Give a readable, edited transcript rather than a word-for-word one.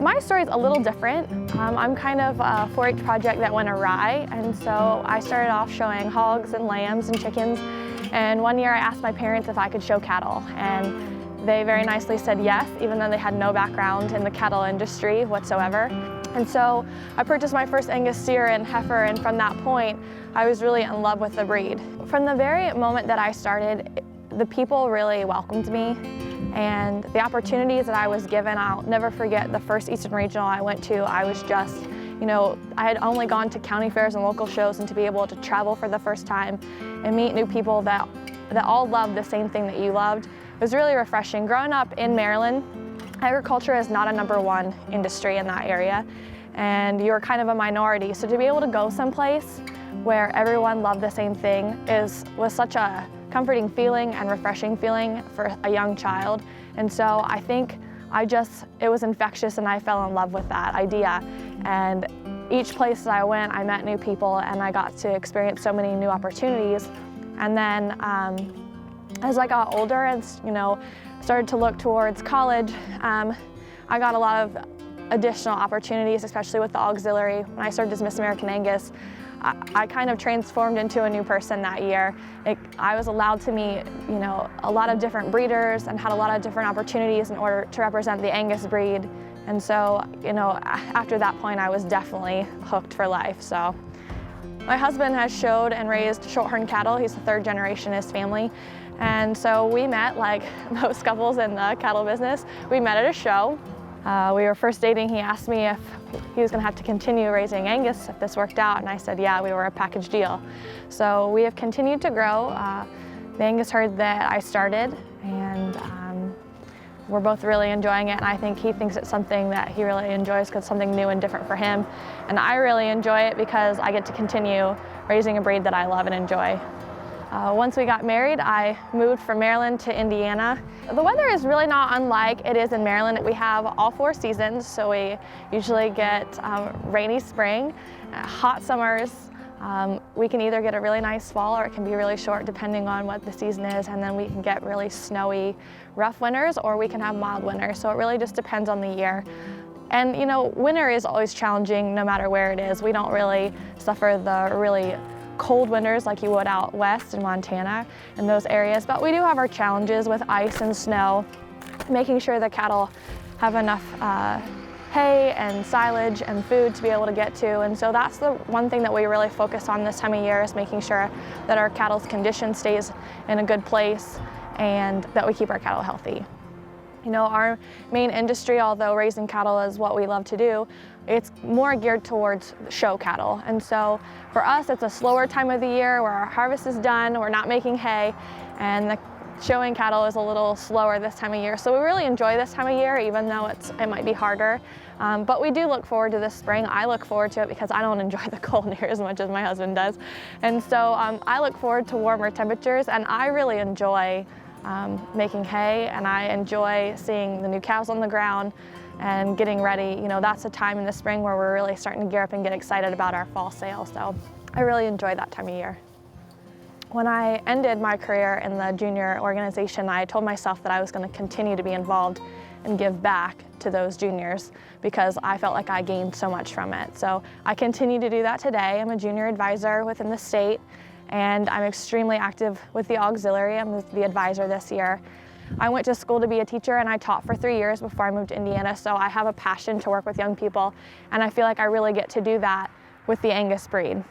My story is a little different. I'm kind of a 4-H project that went awry, and so I started off showing hogs and lambs and chickens, and one year I asked my parents if I could show cattle, and they very nicely said yes, even though they had no background in the cattle industry whatsoever. And so I purchased my first Angus steer and heifer, and from that point I was really in love with the breed. From the very moment that I started, the people really welcomed me, and the opportunities that I was given, I'll never forget the first Eastern Regional I went to. I was just, I had only gone to county fairs and local shows, and to be able to travel for the first time and meet new people that all loved the same thing that you loved, it was really refreshing. Growing up in Maryland, agriculture is not a #1 industry in that area, and you're kind of a minority. So to be able to go someplace where everyone loved the same thing was such a comforting feeling and refreshing feeling for a young child. And so I think it was infectious, and I fell in love with that idea. And each place that I went, I met new people, and I got to experience so many new opportunities. And then as I got older and started to look towards college, I got a lot of additional opportunities, especially with the auxiliary. When I served as Miss American Angus, I kind of transformed into a new person that year. I was allowed to meet, a lot of different breeders, and had a lot of different opportunities in order to represent the Angus breed. And so, after that point, I was definitely hooked for life. So, my husband has showed and raised shorthorn cattle. He's the 3rd generation in his family. And so we met, like most couples in the cattle business, we met at a show. We were first dating. He asked me if he was going to have to continue raising Angus if this worked out, and I said, yeah, we were a package deal. So we have continued to grow the Angus herd that I started, and we're both really enjoying it, and I think he thinks it's something that he really enjoys because it's something new and different for him. And I really enjoy it because I get to continue raising a breed that I love and enjoy. Once we got married, I moved from Maryland to Indiana. The weather is really not unlike it is in Maryland. We have all 4 seasons, so we usually get rainy spring, hot summers. We can either get a really nice fall, or it can be really short depending on what the season is, and then we can get really snowy, rough winters, or we can have mild winters. So it really just depends on the year. And winter is always challenging no matter where it is. We don't really suffer the really cold winters like you would out west in Montana and those areas, but we do have our challenges with ice and snow, making sure the cattle have enough hay and silage and food to be able to get to. And so that's the one thing that we really focus on this time of year, is making sure that our cattle's condition stays in a good place and that we keep our cattle healthy. Our main industry, although raising cattle is what we love to do, it's more geared towards show cattle. And so for us, it's a slower time of the year where our harvest is done, we're not making hay, and the showing cattle is a little slower this time of year. So we really enjoy this time of year, even though it might be harder. But we do look forward to this spring. I look forward to it because I don't enjoy the cold near as much as my husband does. And so I look forward to warmer temperatures, and I really enjoy making hay, and I enjoy seeing the new cows on the ground and getting ready. That's a time in the spring where we're really starting to gear up and get excited about our fall sale. So I really enjoy that time of year. When I ended my career in the junior organization, I told myself that I was going to continue to be involved and give back to those juniors because I felt like I gained so much from it. So I continue to do that today. I'm a junior advisor within the state, and I'm extremely active with the auxiliary. I'm the advisor this year. I went to school to be a teacher, and I taught for 3 years before I moved to Indiana, so I have a passion to work with young people, and I feel like I really get to do that with the Angus breed.